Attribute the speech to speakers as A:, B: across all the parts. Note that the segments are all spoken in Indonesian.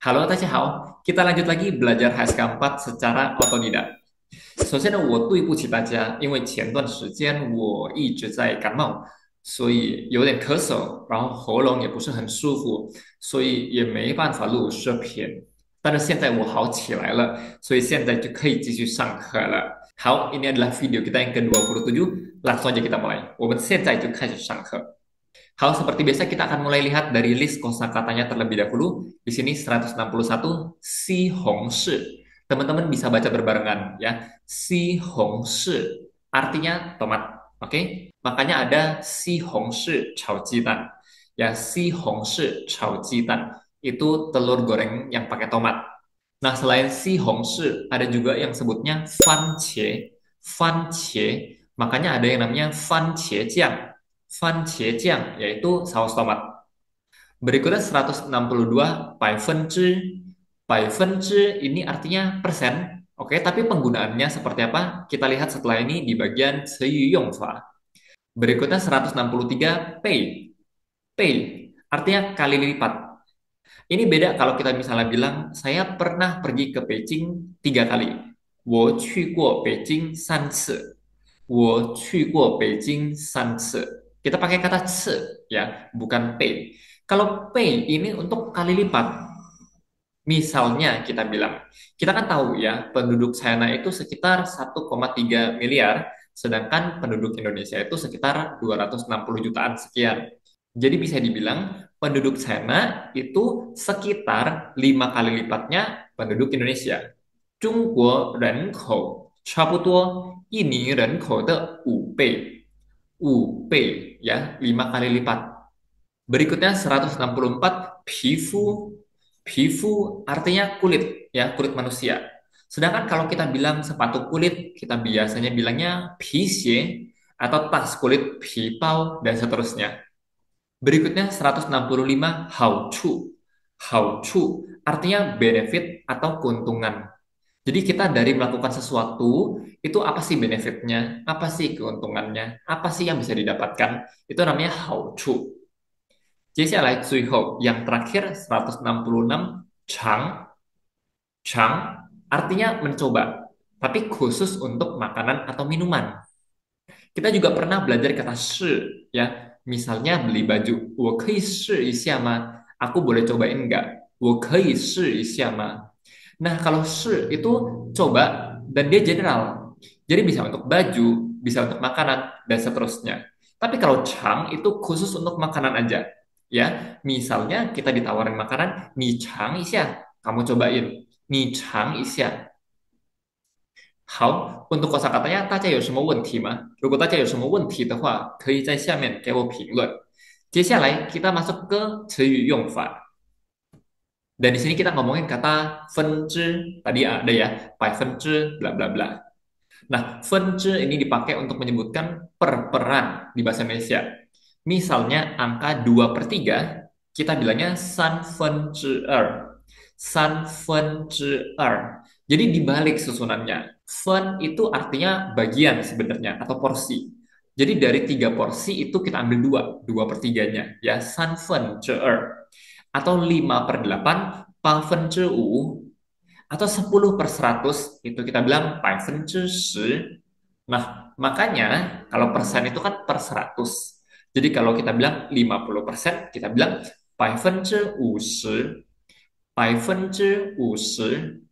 A: Halo, 大家好. Kita lanjut lagi belajar HSK 4 secara otodidak. 首先呢，我对不起大家，因为前段时间我一直在感冒，所以有点咳嗽，然后喉咙也不是很舒服，所以也没办法录视频。但是现在我好起来了，所以现在就可以继续上课了。好, ini adalah video kita yang ke-27. Langsung aja kita mulai. 我们现在就开始上课。好, seperti biasa kita akan mulai lihat dari list kosakatanya terlebih dahulu. Di sini 161, si hongshi. Teman-teman bisa baca berbarengan ya. Si hongshi artinya tomat. Oke? Makanya ada si hongshi chao jidan. Ya, si hongshi chao jidan itu telur goreng yang pakai tomat. Nah, selain si hongshi ada juga yang sebutnya fan cie. Fan cie. Makanya ada yang namanya fan cie jiang. Fan cie jiang yaitu saus tomat. Berikutnya 162 pai fen zhi. Pai fen zhi ini artinya persen. Oke, tapi penggunaannya seperti apa? Kita lihat setelah ini di bagian ceyu yongfa. Berikutnya 163 pei. Pei artinya kali lipat. Ini beda kalau kita misalnya bilang, saya pernah pergi ke Beijing 3 kali. 我去过北京3次. 我去过北京3次. Kita pakai kata ce, ya, bukan pei. Kalau pei ini untuk kali lipat. Misalnya kita bilang, kita kan tahu ya, penduduk China itu sekitar 1,3 miliar, sedangkan penduduk Indonesia itu sekitar 260 jutaan sekian. Jadi bisa dibilang penduduk China itu sekitar 5 kali lipatnya penduduk Indonesia. 中国人口差不多印尼人口的5倍，5倍 ya, 5 kali lipat. Berikutnya 164 pifu. Pifu artinya kulit ya, kulit manusia. Sedangkan kalau kita bilang sepatu kulit, kita biasanya bilangnya pisye atau tas kulit, pipao dan seterusnya. Berikutnya 165 hao-chu. Hao-chu artinya benefit atau keuntungan. Jadi kita dari melakukan sesuatu, itu apa sih benefitnya? Apa sih keuntungannya? Apa sih yang bisa didapatkan? Itu namanya hao-chu. 接下来最后 yang terakhir 166 chang. Chang artinya mencoba, tapi khusus untuk makanan atau minuman. Kita juga pernah belajar kata shi ya. Misalnya beli baju, 我可以试一下吗? Aku boleh cobain nggak? 我可以试一下吗? Nah, kalau shi itu coba dan dia general. Jadi bisa untuk baju, bisa untuk makanan dan seterusnya. Tapi kalau chang itu khusus untuk makanan aja. Ya, misalnya kita ditawarin makanan, 你尝一下, kamu cobain. 你尝一下. 好，问读 kosakatanya 大家有什么问题吗？如果大家有什么问题的话，可以在下面给我评论。接下来 kita masuk ke 词语用法. Dan di sini kita ngomongin kata 分支. Tadi ada ya, 百分之 bla bla bla. Nah, 分支 ini dipakai untuk menyebutkan perperan di bahasa Indonesia. Misalnya angka 2/3, kita bilangnya 三分之二. 三分之二. Jadi dibalik susunannya. Fen itu artinya bagian sebenarnya atau porsi. Jadi dari 3 porsi itu kita ambil dua, 2/3-nya ya, 三分之二. Atau 5/8, 八分之五. Atau 10/100 itu kita bilang 10%. Nah, makanya kalau persen itu kan per 100. Jadi kalau kita bilang 50%, kita bilang 50%. 50%.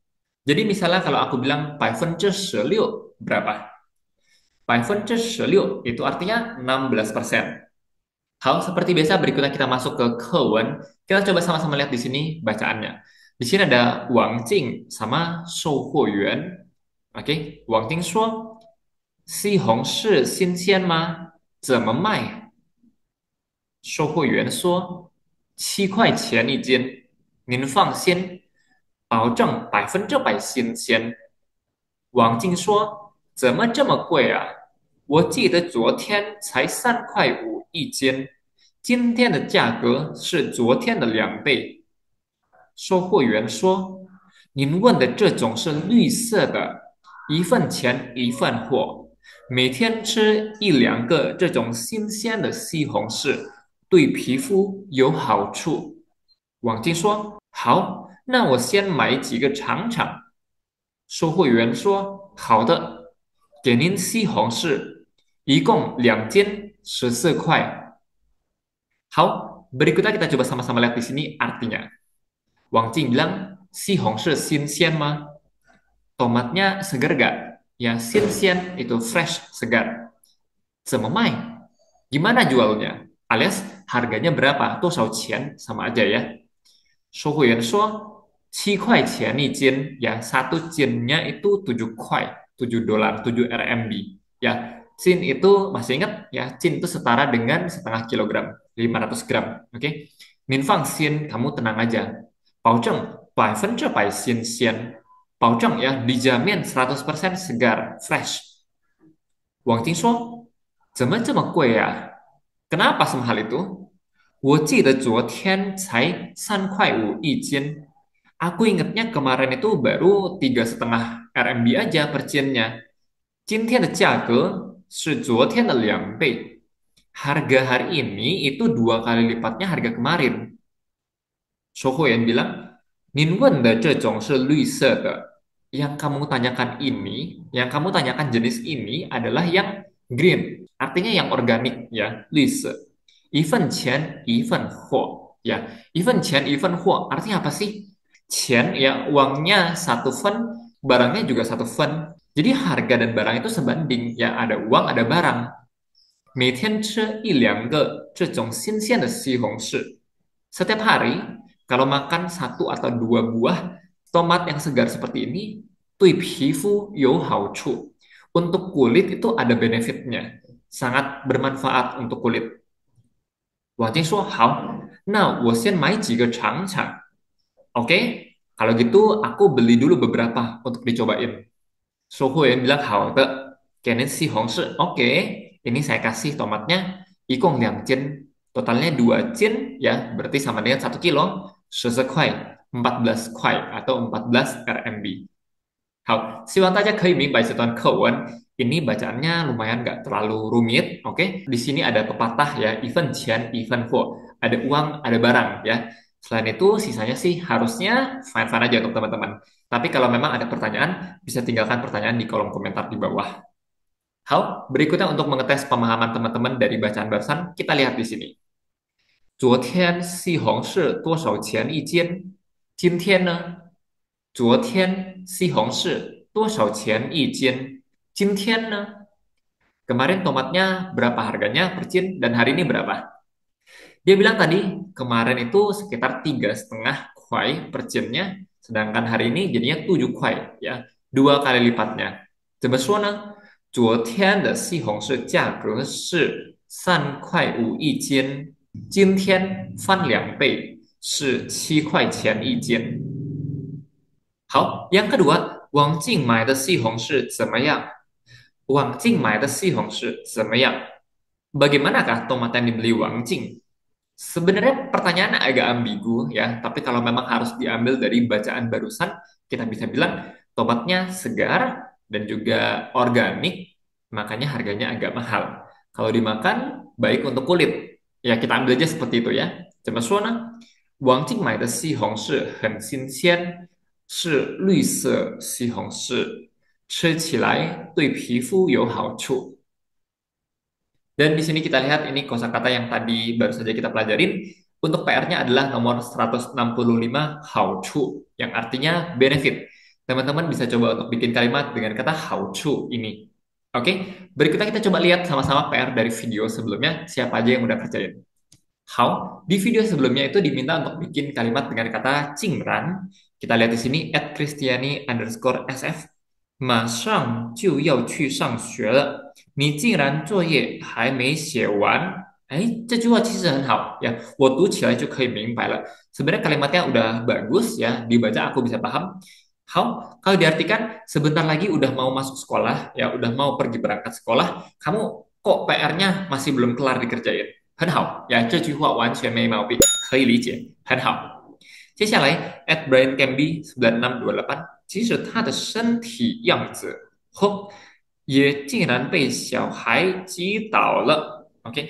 A: Jadi misalnya kalau aku bilang 16%, berapa? 16%, itu artinya 16%. Hal seperti biasa, berikutnya kita masuk ke Kewen. Kita coba sama-sama lihat di sini bacaannya. Di sini ada Wang Jing sama Shou Huoyuan. Oke, Wang Jing 说西红柿新鲜吗？怎么卖？售货员说7块钱一斤，您放心，保证100%新鲜。王静说："怎么这么贵啊？我记得昨天才3块5一斤，今天的价格是昨天的2倍。"售货员说："您问的这种是绿色的，一份钱一份货，每天吃1、2个这种新鲜的西红柿，对皮肤有好处。"王静说："好。"那我先买几个尝尝。售货员说：“好的，给您西红柿，一共2斤14块。”好, berikutnya kita coba sama-sama lihat di sini artinya. Wang Jing bilang, si Hongshi xinxian ma? Tomatnya segar gak? Ya, xinxian itu fresh, segar. 怎么卖? Gimana jualnya? Alias harganya berapa? Tuh 少钱 sama aja ya. 售货员说7块钱1斤, ya satu jinnya itu 7 kuai, 7 dolar, 7 RMB. Ya, jin itu masih ingat ya, jin itu setara dengan setengah kilogram, 500 gram. Oke, Min Fang Xin, kamu tenang aja. Bảo Zheng, 100% 新鲜. Bảo Zheng ya, dijamin 100% segar, fresh. Wang Jing 说，怎么这么贵呀？Kenapa semahal itu? 我记得昨天才3块5一斤. Aku ingatnya kemarin itu baru 3,5 RMB aja per cinnya. 今天的价格是昨天的2倍. Harga hari ini itu 2 kali lipatnya harga kemarin. 售货员bilang,您问的这种是绿色的. Yang kamu tanyakan jenis ini adalah yang green. Artinya yang organik ya, 绿色. 一份钱一份货 ya. 一份钱一份货 artinya apa sih? Qian ya uangnya 1 fen, barangnya juga 1 fen. Jadi harga dan barang itu sebanding ya, ada uang ada barang. 每天吃1-2个这种新鲜的西红柿. Setiap hari, kalau makan 1 atau 2 buah tomat yang segar seperti ini, 对皮肤有好处. Untuk kulit itu ada benefitnya. Sangat bermanfaat untuk kulit. 王晶说好，那我先买几个尝尝. Oke, kalau gitu aku beli dulu beberapa untuk dicobain. Sohu yang bilang, 好的，给您西红柿. Oke, ini saya kasih tomatnya. 一共2斤. Totalnya 2 斤, ya, berarti sama dengan 1 kilo. 14 kuai, 14 kuai atau 14 RMB. 好，希望大家可以明白这段课文. Ini bacaannya lumayan nggak terlalu rumit, oke? Di sini ada pepatah ya, even qian, even huo. Ada uang, ada barang ya. Selain itu, sisanya sih harusnya fine-fine aja untuk teman-teman. Tapi kalau memang ada pertanyaan, bisa tinggalkan pertanyaan di kolom komentar di bawah. Hal berikutnya untuk mengetes pemahaman teman-teman dari bacaan barusan, kita lihat di sini. 昨天西红柿多少钱一斤？今天呢？昨天西红柿多少钱一斤？今天呢？ Kemarin tomatnya berapa harganya per cin dan hari ini berapa? Dia bilang tadi kemarin itu sekitar 3,5 kuai per cinnya, sedangkan hari ini jadinya 7 kuai ya, 2 kali lipatnya. 怎么说呢？昨天的西红柿价格是3块5一斤，今天翻2倍，是7块钱一斤。好，yang kedua, Wang Jing 买的西红柿怎么样？Wang Jing 买的西红柿怎么样? Bagaimanakah tomat yang dibeli Wang Jing? Sebenarnya pertanyaannya agak ambigu ya, tapi kalau memang harus diambil dari bacaan barusan, kita bisa bilang tomatnya segar dan juga organik, makanya harganya agak mahal. Kalau dimakan, baik untuk kulit. Ya, kita ambil aja seperti itu ya. 怎么说呢？王静买的西红柿很新鲜，是绿色西红柿，吃起来对皮肤有好处。Dan di sini kita lihat ini kosakata yang tadi baru saja kita pelajarin. Untuk PR-nya adalah nomor 165 hao-chu, yang artinya benefit. Teman-teman bisa coba untuk bikin kalimat dengan kata hao-chu ini. Oke, berikutnya kita coba lihat sama-sama PR dari video sebelumnya. Siapa aja yang udah kerjain? How? Di video sebelumnya itu diminta untuk bikin kalimat dengan kata cingran. Kita lihat di sini @kristiani_sf. 马上就要去上学了，你竟然作业还没写完？哎，这句话其实很好呀，我读起来就可以明白了。Sebenarnya kalimatnya udah bagus ya, dibaca aku bisa paham. How? Kalau diartikan sebentar lagi udah mau masuk sekolah, ya udah mau pergi berangkat sekolah, kamu kok PR-nya masih belum kelar dikerjain? 很好呀，这句话完全没毛病，可以理解，很好。接下来 @briancamby9628，即使他的身体样子哼，也竟然被小孩击倒了。Oke,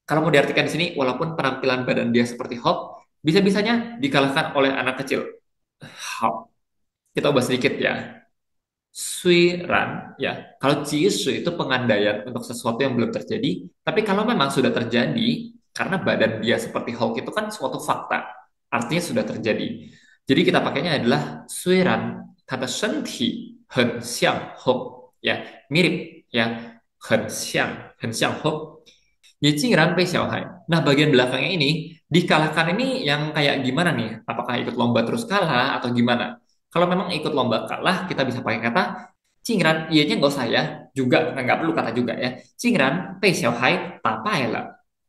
A: kalau mau diartikan di sini, walaupun penampilan badan dia seperti Hulk, bisa-bisanya dikalahkan oleh anak kecil. 好，kita ubah sedikit ya. Suiran, ya, kalau jisu itu pengandaian untuk sesuatu yang belum terjadi, tapi kalau memang sudah terjadi, karena badan dia seperti Hulk itu kan suatu fakta, artinya sudah terjadi. Jadi kita pakainya adalah suiran, kata senti, hen xiang Hulk, ya, mirip, ya, hen xiang Hulk, ya, Cingran Pei Xiaohai. Nah, bagian belakangnya ini, dikalahkan ini yang kayak gimana nih? Apakah ikut lomba terus kalah atau gimana? Kalau memang ikut lomba kalah, kita bisa pakai kata Cingran, iya-nya nggak usah ya, juga nggak perlu kata juga ya. Cingran Pei Xiaohai ta bai le.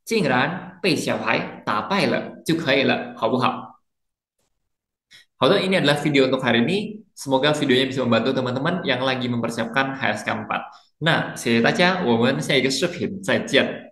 A: Cingran Pei Xiaohai ta bai le, 就可以了，好不好？好的, ini adalah video untuk hari ini. Semoga videonya bisa membantu teman-teman yang lagi mempersiapkan HSK 4.那谢谢大家，我们下一个视频再见。